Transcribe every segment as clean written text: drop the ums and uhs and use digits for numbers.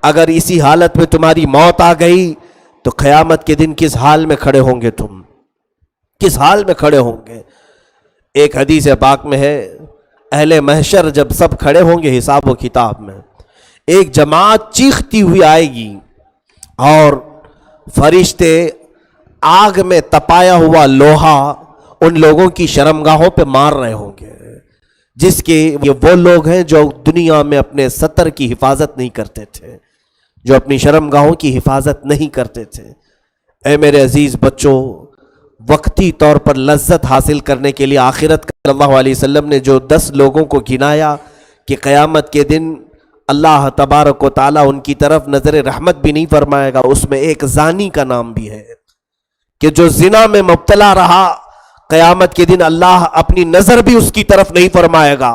اگر اسی حالت میں تمہاری موت آ گئی تو قیامت کے دن کس حال میں کھڑے ہوں گے تم؟ کس حال میں کھڑے ہوں گے؟ ایک حدیث پاک میں ہے، اہل محشر جب سب کھڑے ہوں گے حساب و کتاب میں، ایک جماعت چیختی ہوئی آئے گی اور فرشتے آگ میں تپایا ہوا لوہا ان لوگوں کی شرمگاہوں پہ مار رہے ہوں گے، جس کے یہ وہ لوگ ہیں جو دنیا میں اپنے ستر کی حفاظت نہیں کرتے تھے، جو اپنی شرمگاہوں کی حفاظت نہیں کرتے تھے۔ اے میرے عزیز بچوں، وقتی طور پر لذت حاصل کرنے کے لیے آخرت کا صلی اللہ علیہ وسلم نے جو 10 لوگوں کو گنایا کہ قیامت کے دن اللہ تبارک و تعالیٰ ان کی طرف نظر رحمت بھی نہیں فرمائے گا، اس میں ایک زانی کا نام بھی ہے کہ جو زنا میں مبتلا رہا، قیامت کے دن اللہ اپنی نظر بھی اس کی طرف نہیں فرمائے گا۔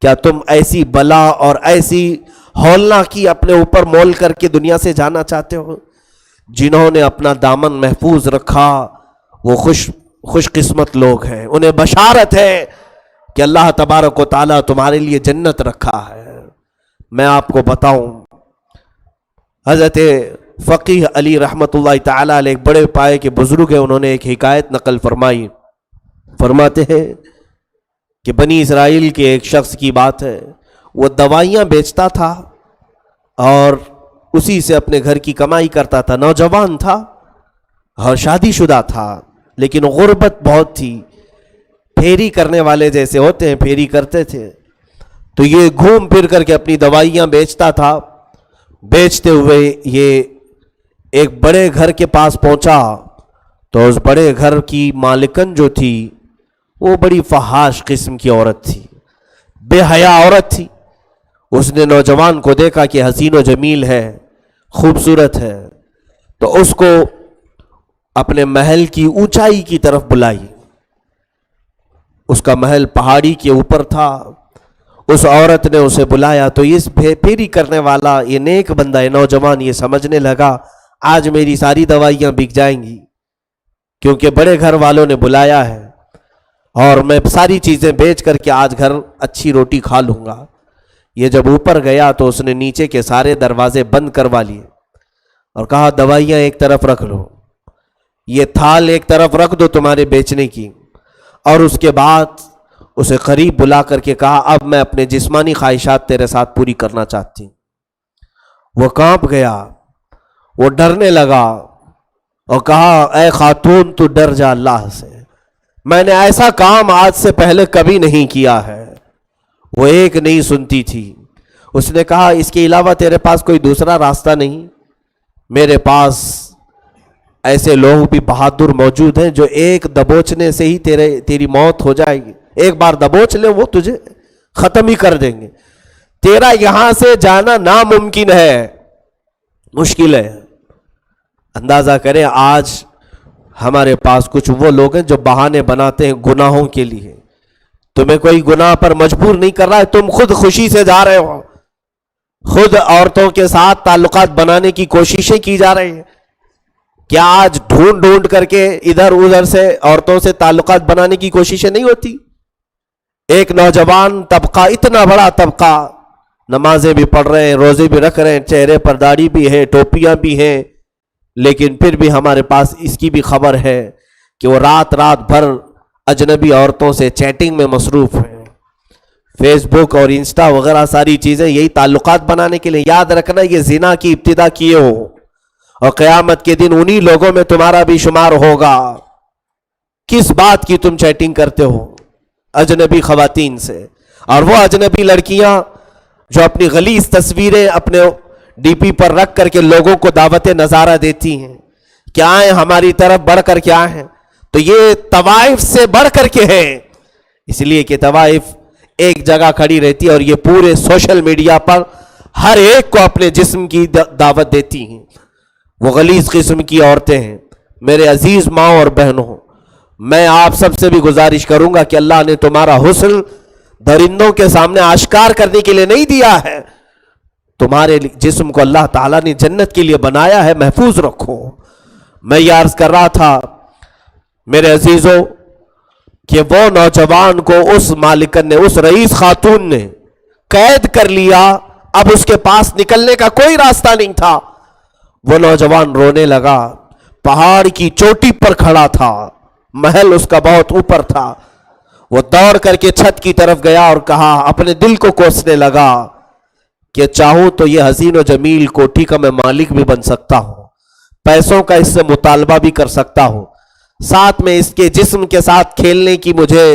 کیا تم ایسی بلا اور ایسی ہولناکی اپنے اوپر مول کر کے دنیا سے جانا چاہتے ہو؟ جنہوں نے اپنا دامن محفوظ رکھا وہ خوش قسمت لوگ ہیں، انہیں بشارت ہے کہ اللہ تبارک و تعالیٰ تمہارے لیے جنت رکھا ہے۔ میں آپ کو بتاؤں، حضرت فقیہ علی رحمۃ اللہ تعالیٰ علیہ ایک بڑے پائے کے بزرگ ہیں، انہوں نے ایک حکایت نقل فرمائی، فرماتے ہیں کہ بنی اسرائیل کے ایک شخص کی بات ہے، وہ دوائیاں بیچتا تھا اور اسی سے اپنے گھر کی کمائی کرتا تھا، نوجوان تھا اور شادی شدہ تھا، لیکن غربت بہت تھی، پھیری کرنے والے جیسے ہوتے ہیں پھیری کرتے تھے، تو یہ گھوم پھر کر کے اپنی دوائیاں بیچتا تھا۔ بیچتے ہوئے یہ ایک بڑے گھر کے پاس پہنچا تو اس بڑے گھر کی مالکن جو تھی وہ بڑی فحاش قسم کی عورت تھی، بے حیا عورت تھی۔ اس نے نوجوان کو دیکھا کہ حسین و جمیل ہے، خوبصورت ہے، تو اس کو اپنے محل کی اونچائی کی طرف بلائی۔ اس کا محل پہاڑی کے اوپر تھا، اس عورت نے اسے بلایا تو اس پھیری کرنے والا یہ نیک بندہ ہے نوجوان، یہ سمجھنے لگا آج میری ساری دوائیاں بک جائیں گی کیونکہ بڑے گھر والوں نے بلایا ہے اور میں ساری چیزیں بیچ کر کے آج گھر اچھی روٹی کھا لوں گا۔ یہ جب اوپر گیا تو اس نے نیچے کے سارے دروازے بند کروا لیے اور کہا دوائیاں ایک طرف رکھ لو، یہ تھال ایک طرف رکھ دو تمہارے بیچنے کی، اور اس کے بعد اسے قریب بلا کر کے کہا اب میں اپنے جسمانی خواہشات تیرے ساتھ پوری کرنا چاہتی ہوں۔ وہ کانپ گیا، وہ ڈرنے لگا اور کہا اے خاتون تو ڈر جا اللہ سے، میں نے ایسا کام آج سے پہلے کبھی نہیں کیا ہے۔ وہ ایک نہیں سنتی تھی، اس نے کہا اس کے علاوہ تیرے پاس کوئی دوسرا راستہ نہیں؟ میرے پاس ایسے لوگ بھی بہادر موجود ہیں جو ایک دبوچنے سے ہی تیری موت ہو جائے گی، ایک بار دبوچ لیں وہ تجھے ختم ہی کر دیں گے، تیرا یہاں سے جانا ناممکن ہے، مشکل ہے۔ اندازہ کریں آج ہمارے پاس کچھ وہ لوگ ہیں جو بہانے بناتے ہیں گناہوں کے لیے، تمہیں کوئی گناہ پر مجبور نہیں کر رہا ہے، تم خود خوشی سے جا رہے ہو، خود عورتوں کے ساتھ تعلقات بنانے کی کوششیں کی جا رہی ہیں۔ کیا آج ڈھونڈ ڈھونڈ کر کے ادھر ادھر سے عورتوں سے تعلقات بنانے کی کوششیں نہیں ہوتی؟ ایک نوجوان طبقہ، اتنا بڑا طبقہ، نمازیں بھی پڑھ رہے ہیں، روزے بھی رکھ رہے ہیں، چہرے پر داڑھی بھی ہے، ٹوپیاں بھی ہیں، لیکن پھر بھی ہمارے پاس اس کی بھی خبر ہے کہ وہ رات بھر اجنبی عورتوں سے چیٹنگ میں مصروف ہیں۔ فیس بک اور انسٹا وغیرہ ساری چیزیں یہی تعلقات بنانے کے لیے۔ یاد رکھنا یہ زنا کی ابتدا کیے ہو اور قیامت کے دن انہی لوگوں میں تمہارا بھی شمار ہوگا۔ کس بات کی تم چیٹنگ کرتے ہو اجنبی خواتین سے؟ اور وہ اجنبی لڑکیاں جو اپنی غلیظ تصویریں اپنے ڈی پی پر رکھ کر کے لوگوں کو دعوت نظارہ دیتی ہیں کہ آئیں ہماری طرف بڑھ کر کے آئیں، تو یہ طوائف سے بڑھ کر کے ہے، اس لیے کہ طوائف ایک جگہ کھڑی رہتی ہے اور یہ پورے سوشل میڈیا پر ہر ایک کو اپنے جسم کی دعوت دیتی ہیں۔ وہ غلیظ قسم کی عورتیں ہیں۔ میرے عزیز ماں اور بہنوں، میں آپ سب سے بھی گزارش کروں گا کہ اللہ نے تمہارا حسن درندوں کے سامنے آشکار کرنے کے لیے نہیں دیا ہے، تمہارے جسم کو اللہ تعالیٰ نے جنت کے لیے بنایا ہے، محفوظ رکھو۔ میں یہ عرض کر رہا تھا میرے عزیزوں کہ وہ نوجوان کو اس مالکن نے، اس رئیس خاتون نے قید کر لیا اب اس کے پاس نکلنے کا کوئی راستہ نہیں تھا۔ وہ نوجوان رونے لگا، پہاڑ کی چوٹی پر کھڑا تھا، محل اس کا بہت اوپر تھا۔ وہ دوڑ کر کے چھت کی طرف گیا اور کہا، اپنے دل کو کوسنے لگا کہ چاہوں تو یہ حسین و جمیل کوٹھی کا میں مالک بھی بن سکتا ہوں، پیسوں کا اس سے مطالبہ بھی کر سکتا ہوں، ساتھ میں اس کے جسم کے ساتھ کھیلنے کی مجھے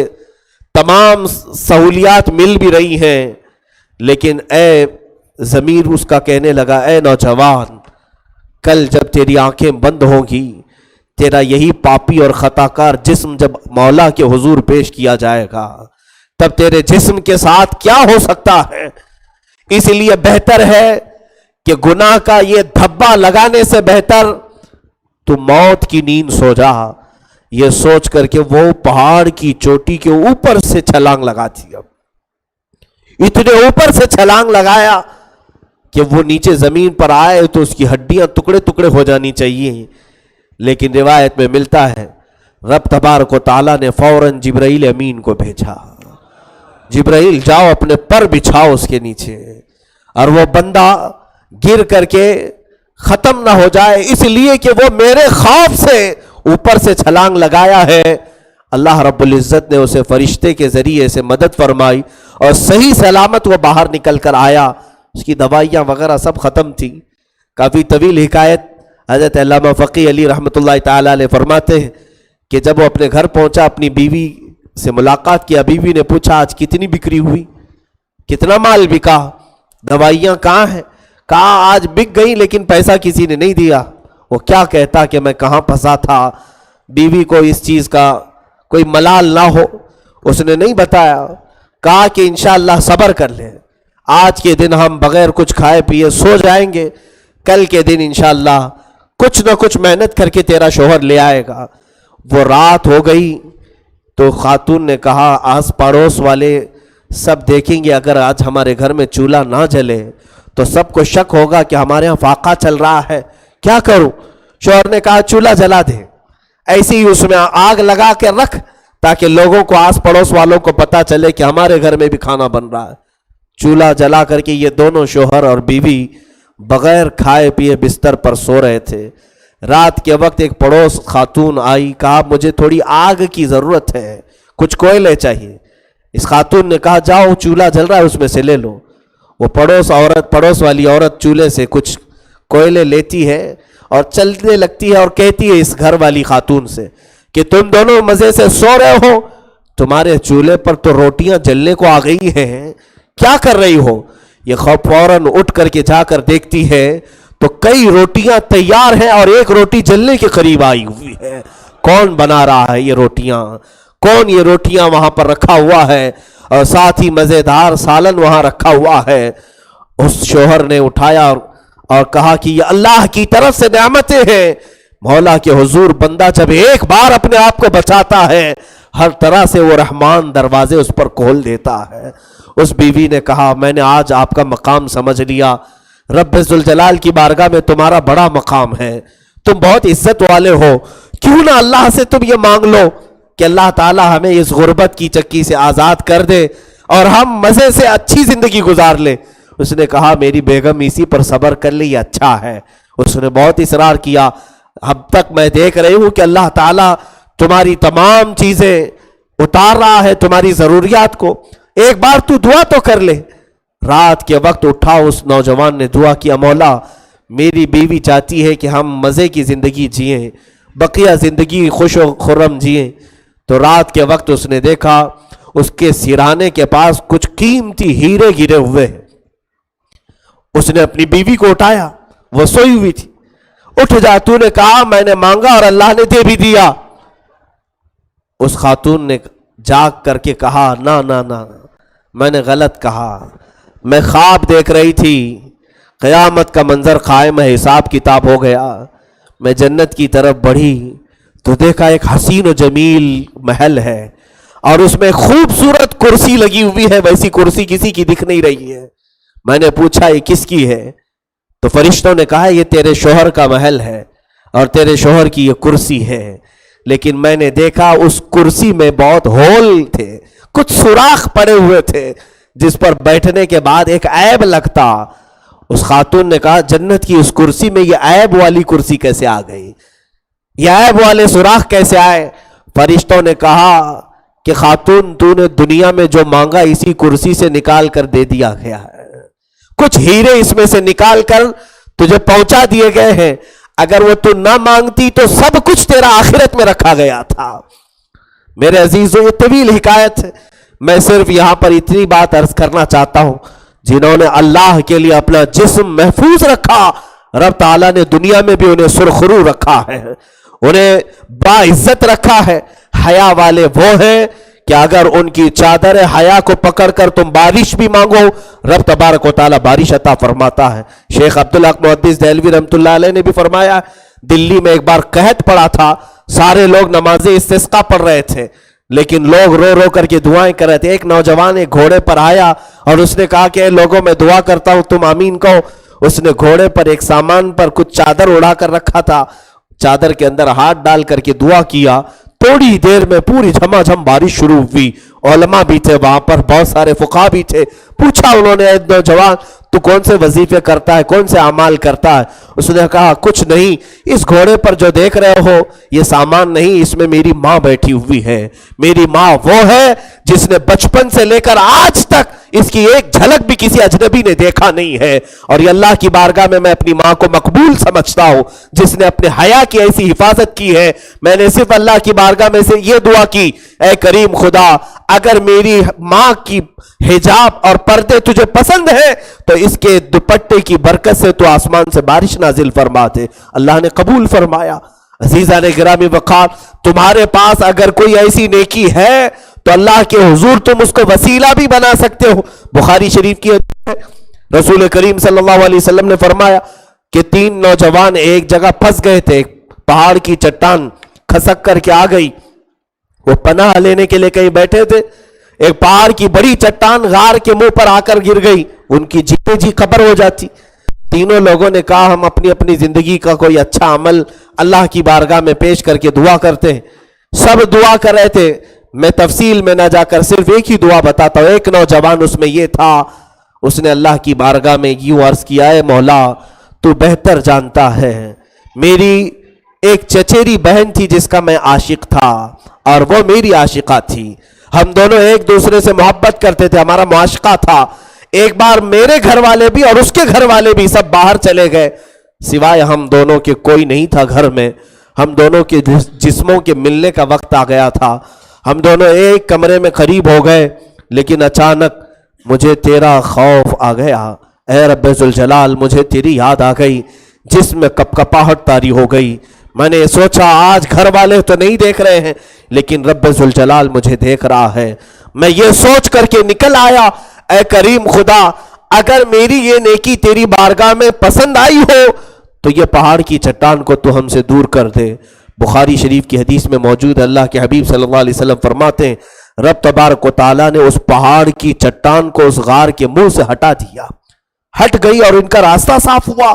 تمام سہولیات مل بھی رہی ہیں، لیکن اے ضمیر اس کا کہنے لگا، اے نوجوان، کل جب تیری آنکھیں بند ہوں گی، تیرا یہی پاپی اور خطا کار جسم جب مولا کے حضور پیش کیا جائے گا، تب تیرے جسم کے ساتھ کیا ہو سکتا ہے؟ اس لیے بہتر ہے کہ گناہ کا یہ دھبا لگانے سے بہتر تو موت کی نیند سو جا۔ یہ سوچ کر کے وہ پہاڑ کی چوٹی کے اوپر سے چھلانگ لگا دیا، اتنے اوپر سے چھلانگ لگایا کہ وہ نیچے زمین پر آئے تو اس کی ہڈیاں ٹکڑے ٹکڑے ہو جانی چاہیے، لیکن روایت میں ملتا ہے رب تبارک و تعالیٰ نے فوراً جبرائیل امین کو بھیجا، جبرائیل جاؤ اپنے پر بچھاؤ اس کے نیچے، اور وہ بندہ گر کر کے ختم نہ ہو جائے، اس لیے کہ وہ میرے خوف سے اوپر سے چھلانگ لگایا ہے۔ اللہ رب العزت نے اسے فرشتے کے ذریعے سے مدد فرمائی اور صحیح سلامت وہ باہر نکل کر آیا، اس کی دوائیاں وغیرہ سب ختم تھی۔ کافی طویل حکایت حضرت علامہ فقی علی رحمۃ اللہ تعالیٰ علیہ فرماتے ہیں کہ جب وہ اپنے گھر پہنچا، اپنی بیوی سے ملاقات کیا، بیوی نے پوچھا آج کتنی بکری ہوئی، کتنا مال بکا، دوائیاں کہاں ہیں؟ کہا آج بک گئی لیکن پیسہ کسی نے نہیں دیا۔ وہ کیا کہتا کہ میں کہاں پھنسا تھا، بیوی کو اس چیز کا کوئی ملال نہ ہو، اس نے نہیں بتایا۔ کہا کہ انشاءاللہ صبر کر لیں، آج کے دن ہم بغیر کچھ کھائے پیے سو جائیں گے، کل کے دن انشاءاللہ کچھ نہ کچھ محنت کر کے تیرا شوہر لے آئے گا۔ وہ رات ہو گئی تو خاتون نے کہا آس پڑوس والے سب دیکھیں گے، اگر آج ہمارے گھر میں چولہا نہ جلے تو سب کو شک ہوگا کہ ہمارے ہاں فاقہ چل رہا ہے، کیا کروں؟ شوہر نے کہا چولہا جلا دے، ایسی ہی اس میں آگ لگا کے رکھ تاکہ لوگوں کو آس پڑوس والوں کو پتا چلے کہ ہمارے گھر میں بھی کھانا بن رہا ہے۔ چولہا جلا کر کے یہ دونوں شوہر اور بیوی بغیر کھائے پیے بستر پر سو رہے تھے۔ رات کے وقت ایک پڑوس خاتون آئی، کہا مجھے تھوڑی آگ کی ضرورت ہے، کچھ کوئلے چاہیے۔ اس خاتون نے کہا جاؤ چولہا جل رہا ہے اس میں سے لے لو۔ وہ پڑوس والی عورت چولہے سے کچھ کوئلے لیتی ہے اور چلنے لگتی ہے اور کہتی ہے اس گھر والی خاتون سے کہ تم دونوں مزے سے سو رہے ہو، تمہارے چولہے پر تو روٹیاں جلنے کو آ گئی ہیں، کیا کر رہی ہو؟ یہ فوراً اٹھ کر کے جا کر دیکھتی ہے تو کئی روٹیاں تیار ہیں اور ایک روٹی جلنے کے قریب آئی ہوئی ہے۔ کون بنا رہا ہے یہ روٹیاں؟ کون یہ روٹیاں وہاں پر رکھا ہوا ہے؟ اور ساتھ ہی مزیدار سالن وہاں رکھا ہوا ہے۔ اس شوہر نے اٹھایا اور کہا کہ یہ اللہ کی طرف سے نعمتیں ہیں، مولا کے حضور بندہ جب ایک بار اپنے آپ کو بچاتا ہے ہر طرح سے وہ رحمان دروازے اس پر کھول دیتا ہے۔ اس بیوی نے کہا میں نے آج آپ کا مقام سمجھ لیا، رب ذوالجلال کی بارگاہ میں تمہارا بڑا مقام ہے، تم بہت عزت والے ہو، کیوں نہ اللہ سے تم یہ مانگ لو کہ اللہ تعالی ہمیں اس غربت کی چکی سے آزاد کر دے اور ہم مزے سے اچھی زندگی گزار لیں۔ اس نے کہا میری بیگم اسی پر صبر کر لے، یہ اچھا ہے۔ اس نے بہت اصرار کیا، اب تک میں دیکھ رہی ہوں کہ اللہ تعالی تمہاری تمام چیزیں اتار رہا ہے، تمہاری ضروریات کو، ایک بار تو دعا تو کر لے۔ رات کے وقت اٹھا اس نوجوان نے دعا کیا، مولا میری بیوی چاہتی ہے کہ ہم مزے کی زندگی جئیں، بقیہ زندگی خوش و خرم جئیں۔ تو رات کے وقت اس نے دیکھا اس کے سرانے کے پاس کچھ قیمتی ہیرے گرے ہوئے ہیں۔ اس نے اپنی بیوی کو اٹھایا، وہ سوئی ہوئی تھی، اٹھ جا، تو نے کہا میں نے مانگا اور اللہ نے دے بھی دیا۔ اس خاتون نے جاگ کر کے کہا نہ نہ نہ، میں نے غلط کہا، میں خواب دیکھ رہی تھی، قیامت کا منظر قائم ہے، حساب کتاب ہو گیا۔ میں جنت کی طرف بڑھی تو دیکھا ایک حسین و جمیل محل ہے اور اس میں خوبصورت کرسی لگی ہوئی ہے، ویسی کرسی کسی کی دکھ نہیں رہی ہے۔ میں نے پوچھا یہ کس کی ہے؟ تو فرشتوں نے کہا یہ تیرے شوہر کا محل ہے اور تیرے شوہر کی یہ کرسی ہے، لیکن میں نے دیکھا اس کرسی میں بہت ہول تھے، کچھ سوراخ پڑے ہوئے تھے، جس پر بیٹھنے کے بعد ایک عیب لگتا. اس خاتون نے کہا جنت کی اس کرسی میں یہ عیب والی کرسی کیسے آ گئی, یہ عیب والے سوراخ کیسے آئے؟ فرشتوں نے کہا کہ خاتون تو نے دنیا میں جو مانگا اسی کرسی سے نکال کر دے دیا گیا ہے, کچھ ہیرے اس میں سے نکال کر تجھے پہنچا دیے گئے ہیں, اگر وہ تو نہ مانگتی تو سب کچھ تیرا آخرت میں رکھا گیا تھا. میرے عزیزوں یہ طویل حکایت ہے, میں صرف یہاں پر اتنی بات عرض کرنا چاہتا ہوں, جنہوں نے اللہ کے لیے اپنا جسم محفوظ رکھا رب تعالیٰ نے دنیا میں بھی انہیں سرخرو رکھا ہے, انہیں باعزت رکھا ہے. حیا والے وہ ہیں کہ اگر ان کی چادر حیا کو پکڑ کر تم بارش بھی مانگو رب تبارک و تعالیٰ بارش عطا فرماتا ہے. شیخ عبدالحق محدث دہلوی رحمۃ اللہ علیہ نے بھی فرمایا, دلی میں ایک بار قحط پڑا تھا, سارے لوگ نماز استسقاء پڑھ رہے تھے لیکن لوگ رو رو کر کے دعائیں کر رہے تھے. ایک نوجوان ایک گھوڑے پر آیا اور اس نے کہا کہ اے لوگوں میں دعا کرتا ہوں تم آمین کہو. اس نے گھوڑے پر ایک سامان پر کچھ چادر اڑا کر رکھا تھا, چادر کے اندر ہاتھ ڈال کر کے دعا کیا, تھوڑی دیر میں پوری جھما جھم بارش شروع ہوئی. علماء بھی تھے وہاں پر, بہت سارے فقہا بھی تھے. پوچھا انہوں نے, اے نوجوان تو کون سے وظیفے کرتا ہے, کون سے اعمال کرتا ہے؟ اس نے کہا کچھ نہیں, اس گھوڑے پر جو دیکھ رہے ہو یہ سامان نہیں, اس میں میری ماں بیٹھی ہوئی ہے. میری ماں وہ ہے جس نے بچپن سے لے کر آج تک اس کی ایک جھلک بھی کسی اجنبی نے دیکھا نہیں ہے, اور یہ اللہ کی بارگاہ میں اپنی ماں کو مقبول سمجھتا ہوں جس نے اپنے حیا کی ایسی حفاظت کی ہے. میں نے صرف اللہ کی بارگاہ میں سے یہ دعا کی, اے کریم خدا اگر میری ماں کی حجاب اور پردے تجھے پسند ہیں تو اس کے دوپٹے کی برکت سے تو آسمان سے بارش نازل فرما دے. اللہ نے قبول فرمایا. عزیزان گرامی وقار, تمہارے پاس اگر کوئی ایسی نیکی ہے تو اللہ کے حضور تم اس کو وسیلہ بھی بنا سکتے ہو. بخاری شریف کی حدیث ہے, رسول کریم صلی اللہ علیہ وسلم نے فرمایا کہ 3 نوجوان ایک جگہ پھنس گئے تھے, پہاڑ کی چٹان کھسک کر کے آ گئی, وہ پناہ لینے کے لیے کہیں بیٹھے تھے, ایک پہاڑ کی بڑی چٹان غار کے منہ پر آ کر گر گئی, ان کی جیتے جی قبر ہو جاتی. تینوں لوگوں نے کہا ہم اپنی اپنی زندگی کا کوئی اچھا عمل اللہ کی بارگاہ میں پیش کر کے دعا کرتے ہیں. سب دعا کر رہے تھے, میں تفصیل میں نہ جا کر صرف ایک ہی دعا بتاتا ہوں. ایک نوجوان اس میں یہ تھا, اس نے اللہ کی بارگاہ میں یوں عرض کیا, اے مولا تو بہتر جانتا ہے, میری ایک چچیری بہن تھی جس کا میں عاشق تھا اور وہ میری عاشقہ تھی, ہم دونوں ایک دوسرے سے محبت کرتے تھے, ہمارا معاشقہ تھا. ایک بار میرے گھر والے بھی اور اس کے گھر والے بھی سب باہر چلے گئے, سوائے ہم دونوں کے کوئی نہیں تھا گھر میں. ہم دونوں کے جسموں کے ملنے کا وقت آ گیا تھا, ہم دونوں ایک کمرے میں قریب ہو گئے, لیکن اچانک مجھے تیرا خوف آ گیا. اے رب ذوالجلال مجھے تیری یاد آ گئی, جسم میں کپ کپاہٹ طاری ہو گئی. میں نے سوچا آج گھر والے تو نہیں دیکھ رہے ہیں لیکن رب ذوالجلال مجھے دیکھ رہا ہے. میں یہ سوچ کر کے نکل آیا, اے کریم خدا اگر میری یہ نیکی تیری بارگاہ میں پسند آئی ہو تو یہ پہاڑ کی چٹان کو تو ہم سے دور کر دے. بخاری شریف کی حدیث میں موجود اللہ کے حبیب صلی اللہ علیہ وسلم فرماتے ہیں رب تبارک و تعالیٰ نے اس پہاڑ کی چٹان کو اس غار کے منہ سے ہٹا دیا, ہٹ گئی اور ان کا راستہ صاف ہوا.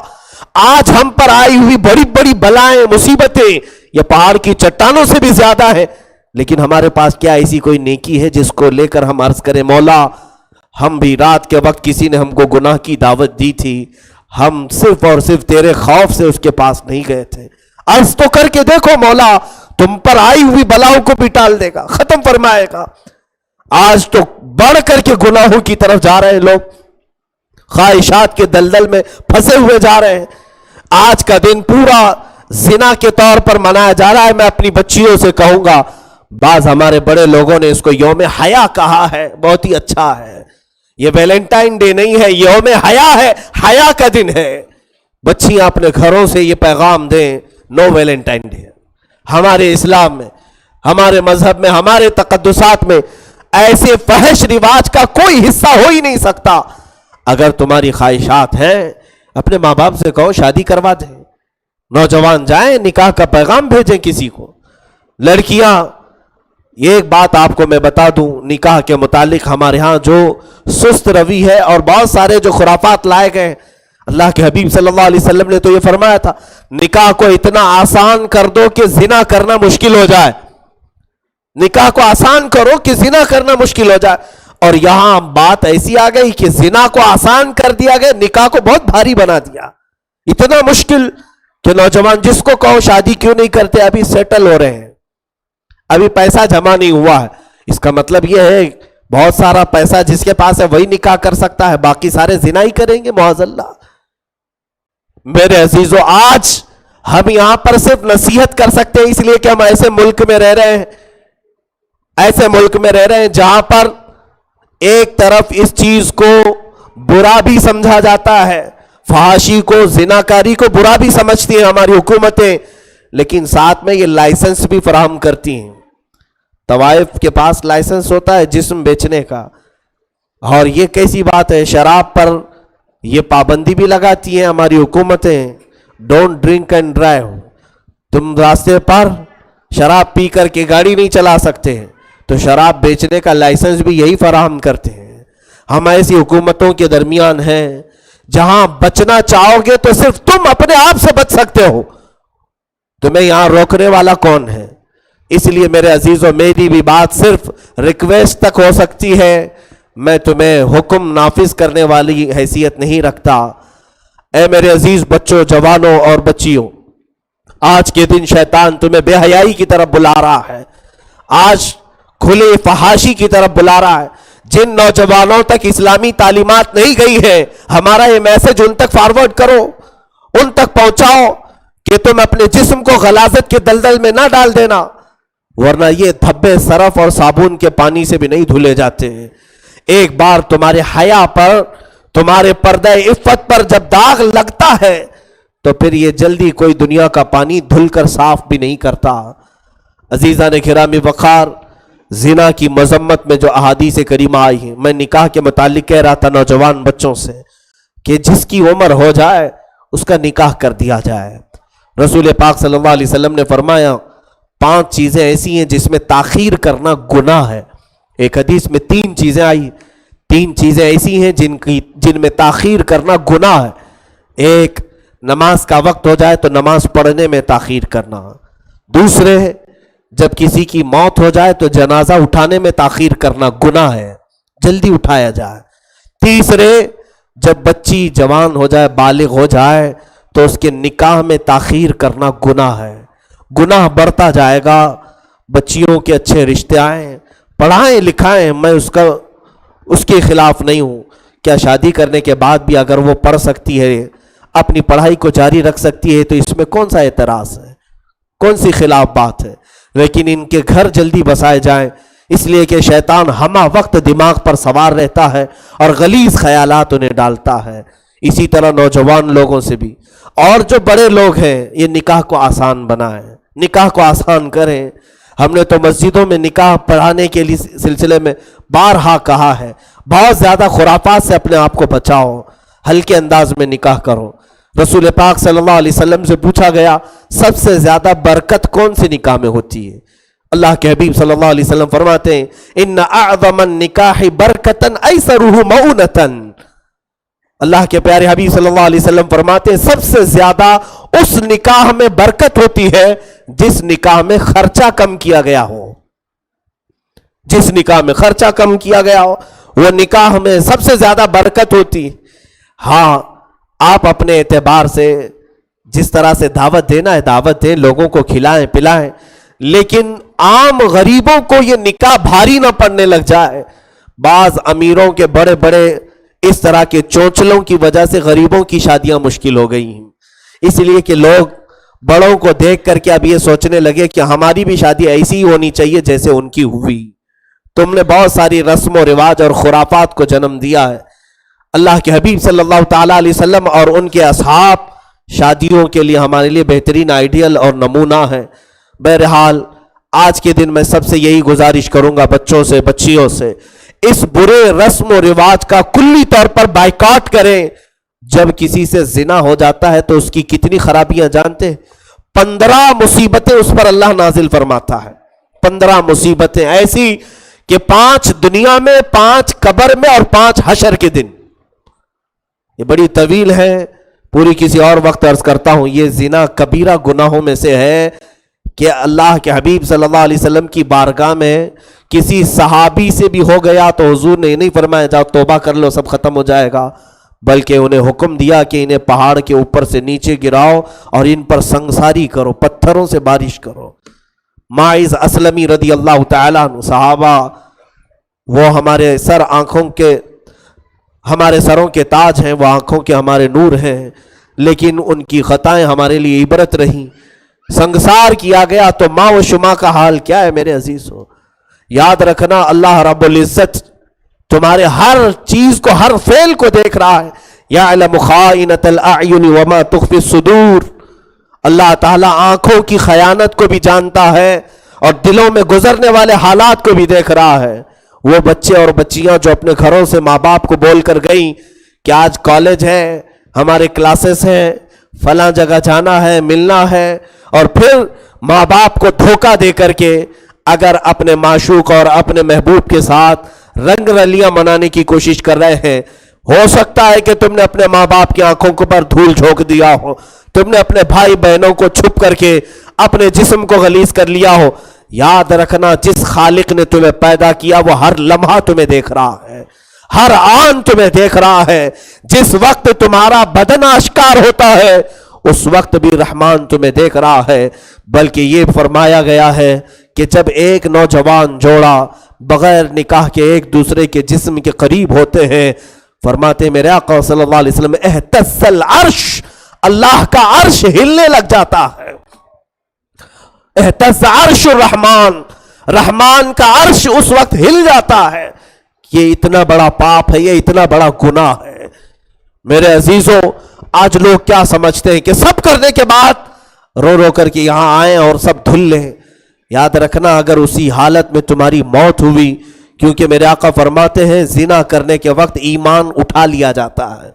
آج ہم پر آئی ہوئی بڑی بڑی بلائیں مصیبتیں یہ پہاڑ کی چٹانوں سے بھی زیادہ ہے, لیکن ہمارے پاس کیا ایسی کوئی نیکی ہے جس کو لے کر ہم عرض کریں مولا ہم بھی رات کے وقت کسی نے ہم کو گناہ کی دعوت دی تھی, ہم صرف اور صرف تیرے خوف سے اس کے پاس نہیں گئے تھے. عرض تو کر کے دیکھو مولا تم پر آئی ہوئی بلاؤں کو بھی ٹال دے گا, ختم فرمائے گا. آج تو بڑھ کر کے گناہوں کی طرف جا رہے ہیں لوگ, خواہشات کے دلدل میں پھنسے ہوئے جا رہے ہیں. آج کا دن پورا زنا کے طور پر منایا جا رہا ہے. میں اپنی بچیوں سے کہوں گا, بعض ہمارے بڑے لوگوں نے اس کو یوم حیا کہا ہے, بہت ہی اچھا ہے. یہ ویلنٹائن ڈے نہیں ہے, یوم حیا ہے, حیا کا دن ہے. بچیاں اپنے گھروں سے یہ پیغام دیں نو ویلنٹائن ڈے. ہمارے اسلام میں, ہمارے مذہب میں, ہمارے تقدسات میں ایسے فحش رواج کا کوئی حصہ ہو ہی نہیں سکتا. اگر تمہاری خواہشات ہیں اپنے ماں باپ سے کہو شادی کروا دیں, نوجوان جائیں نکاح کا پیغام بھیجیں کسی کو. لڑکیاں, یہ ایک بات آپ کو میں بتا دوں, نکاح کے متعلق ہمارے ہاں جو سست روی ہے اور بہت سارے جو خرافات لائے گئے, اللہ کے حبیب صلی اللہ علیہ وسلم نے تو یہ فرمایا تھا نکاح کو اتنا آسان کر دو کہ زنا کرنا مشکل ہو جائے. نکاح کو آسان کرو کہ زنا کرنا مشکل ہو جائے. اور یہاں بات ایسی آ گئی کہ زنا کو آسان کر دیا گیا، نکاح کو بہت بھاری بنا دیا، اتنا مشکل کہ نوجوان جس کو کہو شادی کیوں نہیں کرتے، ابھی سیٹل ہو رہے ہیں، ابھی پیسہ جمع نہیں ہوا ہے۔ اس کا مطلب یہ ہے بہت سارا پیسہ جس کے پاس ہے وہی نکاح کر سکتا ہے، باقی سارے زنا ہی کریں گے معاذ اللہ۔ میرے عزیزو، آج ہم یہاں پر صرف نصیحت کر سکتے ہیں، اس لیے کہ ہم ایسے ملک میں رہ رہے ہیں، ایسے ملک میں رہ رہے ہیں جہاں پر ایک طرف اس چیز کو برا بھی سمجھا جاتا ہے، فحاشی کو، زناکاری کو برا بھی سمجھتی ہیں ہماری حکومتیں، لیکن ساتھ میں یہ لائسنس بھی فراہم کرتی ہیں۔ طوائف کے پاس لائسنس ہوتا ہے جسم بیچنے کا، اور یہ کیسی بات ہے، شراب پر یہ پابندی بھی لگاتی ہیں ہماری حکومتیں، ڈونٹ ڈرنک اینڈ ڈرائیو، تم راستے پر شراب پی کر کے گاڑی نہیں چلا سکتے، تو شراب بیچنے کا لائسنس بھی یہی فراہم کرتے ہیں۔ ہم ایسی حکومتوں کے درمیان ہیں جہاں بچنا چاہو گے تو صرف تم اپنے آپ سے بچ سکتے ہو، تمہیں یہاں روکنے والا کون ہے؟ اس لیے میرے عزیزوں، میری بھی بات صرف ریکویسٹ تک ہو سکتی ہے، میں تمہیں حکم نافذ کرنے والی حیثیت نہیں رکھتا۔ اے میرے عزیز بچوں، جوانوں اور بچیوں، آج کے دن شیطان تمہیں بے حیائی کی طرف بلا رہا ہے، آج کھلے فحاشی کی طرف بلا رہا ہے۔ جن نوجوانوں تک اسلامی تعلیمات نہیں گئی ہے، ہمارا یہ میسج ان تک فارورڈ کرو، ان تک پہنچاؤ کہ تم اپنے جسم کو غلاظت کے دلدل میں نہ ڈال دینا، ورنہ یہ دھبے صرف اور صابن کے پانی سے بھی نہیں دھلے جاتے ہیں۔ ایک بار تمہارے حیا پر، تمہارے پردہ عفت پر جب داغ لگتا ہے تو پھر یہ جلدی کوئی دنیا کا پانی دھل کر صاف بھی نہیں کرتا۔ عزیزان گرامی وقار، زنا کی مذمت میں جو احادیث کریمہ آئی ہیں، میں نکاح کے متعلق کہہ رہا تھا نوجوان بچوں سے کہ جس کی عمر ہو جائے اس کا نکاح کر دیا جائے۔ رسول پاک صلی اللہ علیہ وسلم نے فرمایا 5 چیزیں ایسی ہیں جس میں تاخیر کرنا گناہ ہے۔ ایک حدیث میں 3 چیزیں آئی، 3 چیزیں ایسی ہیں جن میں تاخیر کرنا گناہ ہے۔ ایک، نماز کا وقت ہو جائے تو نماز پڑھنے میں تاخیر کرنا۔ دوسرے، جب کسی کی موت ہو جائے تو جنازہ اٹھانے میں تاخیر کرنا گناہ ہے، جلدی اٹھایا جائے۔ تیسرے، جب بچی جوان ہو جائے، بالغ ہو جائے تو اس کے نکاح میں تاخیر کرنا گناہ ہے۔ گناہ بڑھتا جائے گا، بچیوں کے اچھے رشتے آئیں، پڑھائیں لکھائیں، میں اس کے خلاف نہیں ہوں۔ کیا شادی کرنے کے بعد بھی اگر وہ پڑھ سکتی ہے، اپنی پڑھائی کو جاری رکھ سکتی ہے، تو اس میں کون سا اعتراض ہے، کون سی خلاف بات ہے؟ لیکن ان کے گھر جلدی بسائے جائیں، اس لیے کہ شیطان ہمہ وقت دماغ پر سوار رہتا ہے اور غلیظ خیالات انہیں ڈالتا ہے۔ اسی طرح نوجوان لوگوں سے بھی، اور جو بڑے لوگ ہیں، یہ نکاح کو آسان بنائیں، نکاح کو آسان کریں۔ ہم نے تو مسجدوں میں نکاح پڑھانے کے لیے سلسلے میں بارہا کہا ہے، بہت زیادہ خرافات سے اپنے آپ کو بچاؤ، ہلکے انداز میں نکاح کرو۔ رسول پاک صلی اللہ علیہ وسلم سے پوچھا گیا سب سے زیادہ برکت کون سے نکاح میں ہوتی ہے؟ اللہ کے حبیب صلی اللہ علیہ وسلم فرماتے ہیں ان اعظم النکاح برکتن ایسرہ مؤونتن۔ اللہ کے پیارے حبیب صلی اللہ علیہ وسلم فرماتے ہیں سب سے زیادہ اس نکاح میں برکت ہوتی ہے جس نکاح میں خرچہ کم کیا گیا ہو۔ جس نکاح میں خرچہ کم کیا گیا ہو وہ نکاح میں سب سے زیادہ برکت ہوتی۔ ہاں، آپ اپنے اعتبار سے جس طرح سے دعوت دینا ہے دعوت دیں، لوگوں کو کھلائیں پلائیں، لیکن عام غریبوں کو یہ نکاح بھاری نہ پڑنے لگ جائے۔ بعض امیروں کے بڑے بڑے اس طرح کے چونچلوں کی وجہ سے غریبوں کی شادیاں مشکل ہو گئی ہیں، اس لیے کہ لوگ بڑوں کو دیکھ کر کے اب یہ سوچنے لگے کہ ہماری بھی شادی ایسی ہی ہونی چاہیے جیسے ان کی ہوئی۔ تم نے بہت ساری رسم و رواج اور خرافات کو جنم دیا ہے۔ اللہ کے حبیب صلی اللہ تعالیٰ علیہ وسلم اور ان کے اصحاب شادیوں کے لیے ہمارے لیے بہترین آئیڈیل اور نمونہ ہے۔ بہرحال آج کے دن میں سب سے یہی گزارش کروں گا، بچوں سے بچیوں سے، اس برے رسم و رواج کا کلی طور پر بائیکاٹ کریں۔ جب کسی سے زنا ہو جاتا ہے تو اس کی کتنی خرابیاں جانتے ہیں؟ 15 مصیبتیں اس پر اللہ نازل فرماتا ہے۔ 15 مصیبتیں ایسی کہ 5 دنیا میں، 5 قبر میں اور 5 حشر کے دن۔ یہ بڑی طویل ہے، پوری کسی اور وقت عرض کرتا ہوں۔ یہ زنا کبیرہ گناہوں میں سے ہے کہ اللہ کے حبیب صلی اللہ علیہ وسلم کی بارگاہ میں کسی صحابی سے بھی ہو گیا تو حضور نے نہیں فرمایا جاؤ توبہ کر لو سب ختم ہو جائے گا، بلکہ انہیں حکم دیا کہ انہیں پہاڑ کے اوپر سے نیچے گراؤ اور ان پر سنگساری کرو، پتھروں سے بارش کرو۔ ماعز اسلمی رضی اللہ تعالیٰ عنہ صحابہ، وہ ہمارے ہمارے سروں کے تاج ہیں، وہ آنکھوں کے ہمارے نور ہیں، لیکن ان کی خطائیں ہمارے لیے عبرت رہیں۔ سنگسار کیا گیا تو ماں و شما کا حال کیا ہے میرے عزیزو؟ یاد رکھنا اللہ رب العزت تمہارے ہر چیز کو، ہر فعل کو دیکھ رہا ہے۔ یعلم خائنۃ الاعین وما تخفی الصدور، اللہ تعالیٰ آنکھوں کی خیانت کو بھی جانتا ہے اور دلوں میں گزرنے والے حالات کو بھی دیکھ رہا ہے۔ وہ بچے اور بچیاں جو اپنے گھروں سے ماں باپ کو بول کر گئیں کہ آج کالج ہے، ہمارے کلاسز ہیں، فلاں جگہ جانا ہے، ملنا ہے، اور پھر ماں باپ کو دھوکہ دے کر کے اگر اپنے معشوق اور اپنے محبوب کے ساتھ رنگ رلیاں منانے کی کوشش کر رہے ہیں، ہو سکتا ہے کہ تم نے اپنے ماں باپ کی آنکھوں کے پر دھول جھونک دیا ہو، تم نے اپنے بھائی بہنوں کو چھپ کر کے اپنے جسم کو غلیظ کر لیا ہو۔ یاد رکھنا جس خالق نے تمہیں پیدا کیا وہ ہر لمحہ تمہیں دیکھ رہا ہے، ہر آن تمہیں دیکھ رہا ہے۔ جس وقت تمہارا بدن آشکار ہوتا ہے اس وقت بھی رحمان تمہیں دیکھ رہا ہے۔ بلکہ یہ فرمایا گیا ہے کہ جب ایک نوجوان جوڑا بغیر نکاح کے ایک دوسرے کے جسم کے قریب ہوتے ہیں، فرماتے میرے آقا صلی اللہ علیہ وسلم اہتز العرش، اللہ کا عرش ہلنے لگ جاتا ہے۔ اہتز عرش الرحمن، رحمان کا عرش اس وقت ہل جاتا ہے۔ یہ اتنا بڑا پاپ ہے، یہ اتنا بڑا گناہ ہے۔ میرے عزیزوں، آج لوگ کیا سمجھتے ہیں کہ سب کرنے کے بعد رو رو کر کے یہاں آئیں اور سب دھل لیں۔ یاد رکھنا اگر اسی حالت میں تمہاری موت ہوئی، کیونکہ میرے آقا فرماتے ہیں زنا کرنے کے وقت ایمان اٹھا لیا جاتا ہے،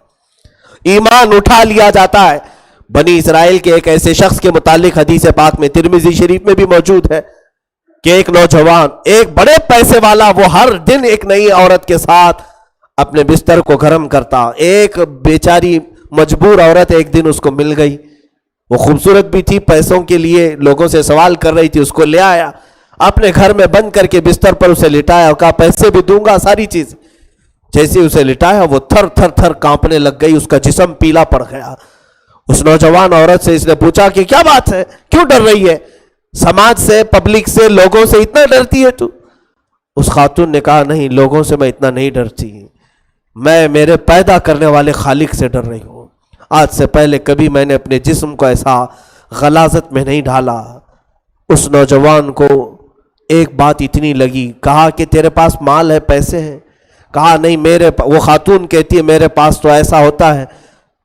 ایمان اٹھا لیا جاتا ہے۔ بنی اسرائیل کے ایک ایسے شخص کے متعلق حدیث پاک میں ترمذی شریف میں بھی موجود ہے کہ ایک نوجوان، ایک بڑے پیسے والا، وہ ہر دن ایک نئی عورت کے ساتھ اپنے بستر کو گرم کرتا۔ ایک بیچاری مجبور عورت ایک دن اس کو مل گئی، وہ خوبصورت بھی تھی، پیسوں کے لیے لوگوں سے سوال کر رہی تھی، اس کو لے آیا، اپنے گھر میں بند کر کے بستر پر اسے لٹایا اور کہا پیسے بھی دوں گا، ساری چیز۔ جیسے اسے لٹایا وہ تھر تھر تھر کانپنے لگ گئی، اس کا جسم پیلا پڑ گیا۔ اس نوجوان عورت سے اس نے پوچھا کہ کیا بات ہے، کیوں ڈر رہی ہے؟ سماج سے، پبلک سے، لوگوں سے اتنا ڈرتی ہے تو؟ اس خاتون نے کہا نہیں، لوگوں سے میں اتنا نہیں ڈرتی، میں میرے پیدا کرنے والے خالق سے ڈر رہی ہوں۔ آج سے پہلے کبھی میں نے اپنے جسم کو ایسا غلاظت میں نہیں ڈالا۔ اس نوجوان کو ایک بات اتنی لگی، کہا کہ تیرے پاس مال ہے، پیسے ہیں؟ کہا نہیں وہ خاتون کہتی ہے میرے پاس تو ایسا ہوتا ہے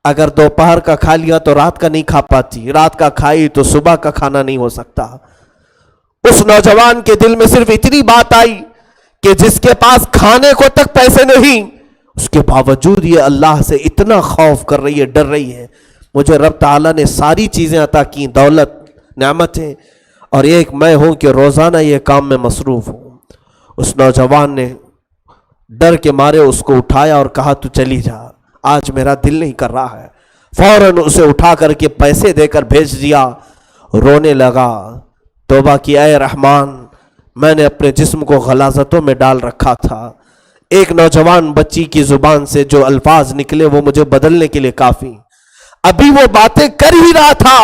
اگر دوپہر کا کھا لیا تو رات کا نہیں کھا پاتی، رات کا کھائی تو صبح کا کھانا نہیں ہو سکتا۔ اس نوجوان کے دل میں صرف اتنی بات آئی کہ جس کے پاس کھانے کو تک پیسے نہیں، اس کے باوجود یہ اللہ سے اتنا خوف کر رہی ہے، ڈر رہی ہے، مجھے رب تعالیٰ نے ساری چیزیں عطا کی، دولت، نعمتیں، اور ایک میں ہوں کہ روزانہ یہ کام میں مصروف ہوں۔ اس نوجوان نے ڈر کے مارے اس کو اٹھایا اور کہا تو چلی جا، آج میرا دل نہیں کر رہا ہے۔ فوراً اسے اٹھا کر کے پیسے دے کر بھیج دیا، رونے لگا، توبہ کی، اے رحمان میں نے اپنے جسم کو غلاظتوں میں ڈال رکھا تھا، ایک نوجوان بچی کی زبان سے جو الفاظ نکلے وہ مجھے بدلنے کے لیے کافی۔ ابھی وہ باتیں کر ہی رہا تھا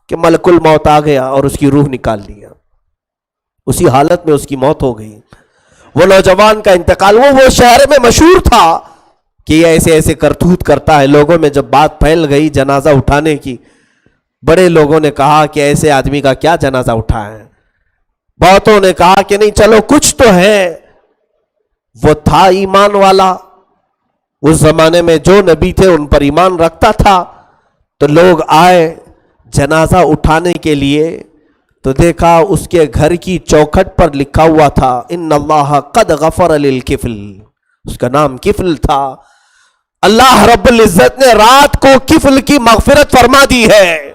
کہ ملک الموت آ گیا اور اس کی روح نکال لیا، اسی حالت میں اس کی موت ہو گئی۔ وہ نوجوان کا انتقال، وہ شہر میں مشہور تھا کہ یہ ایسے ایسے کرتوت کرتا ہے۔ لوگوں میں جب بات پھیل گئی جنازہ اٹھانے کی، بڑے لوگوں نے کہا کہ ایسے آدمی کا کیا جنازہ اٹھائیں، بہتوں نے کہا کہ نہیں چلو کچھ تو ہے۔ وہ تھا ایمان والا، اس زمانے میں جو نبی تھے ان پر ایمان رکھتا تھا، تو لوگ آئے جنازہ اٹھانے کے لیے، تو دیکھا اس کے گھر کی چوکھٹ پر لکھا ہوا تھا ان اللہ قد غفر للکفل، اس کا نام کفل تھا۔ اللہ رب العزت نے رات کو کفل کی مغفرت فرما دی ہے۔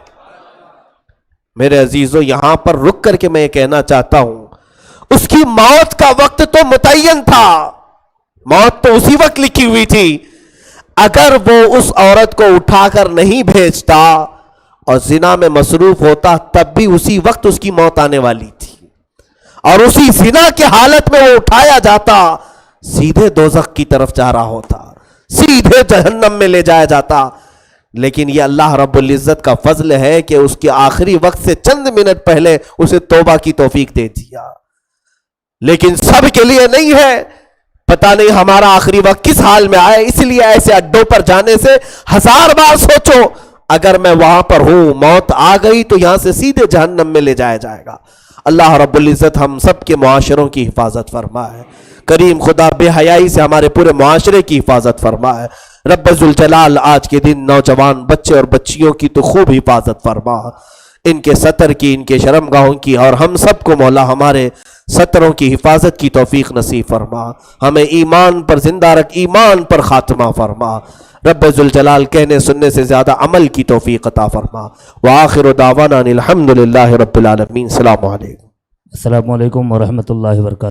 میرے عزیزو یہاں پر رک کر کے میں یہ کہنا چاہتا ہوں، اس کی موت کا وقت تو متعین تھا، موت تو اسی وقت لکھی ہوئی تھی۔ اگر وہ اس عورت کو اٹھا کر نہیں بھیجتا اور زنا میں مصروف ہوتا تب بھی اسی وقت اس کی موت آنے والی تھی۔ اور اسی زنا کی حالت میں وہ اٹھایا جاتا، سیدھے دوزخ کی طرف جا رہا ہوتا، سیدھے جہنم میں لے جایا جاتا. لیکن یہ اللہ رب العزت کا فضل ہے کہ اس کے آخری وقت سے چند منٹ پہلے اسے توبہ کی توفیق دے دیا. لیکن سب کے لیے نہیں ہے. پتہ نہیں ہمارا آخری وقت کس حال میں آئے. اس لیے ایسے اڈوں پر جانے سے 1000 بار سوچو، اگر میں وہاں پر ہوں، موت آ گئی تو یہاں سے سیدھے جہنم میں لے جایا جائے گا. اللہ رب العزت ہم سب کے معاشروں کی حفاظت فرمائے. کریم خدا بے حیائی سے ہمارے پورے معاشرے کی حفاظت فرمائے. رب ذوالجلال آج کے دن نوجوان بچے اور بچیوں کی تو خوب حفاظت فرما، ان کے ستر کی، ان کے شرمگاہوں کی، اور ہم سب کو مولا ہمارے ستروں کی حفاظت کی توفیق نصیب فرما. ہمیں ایمان پر زندہ رکھ، ایمان پر خاتمہ فرما. رب ذوالجلال کہنے سننے سے زیادہ عمل کی توفیق عطا فرما. وآخر دعوانا الحمدللہ رب العالمین. السلام علیکم. السلام علیکم ورحمۃ اللہ وبرکاتہ.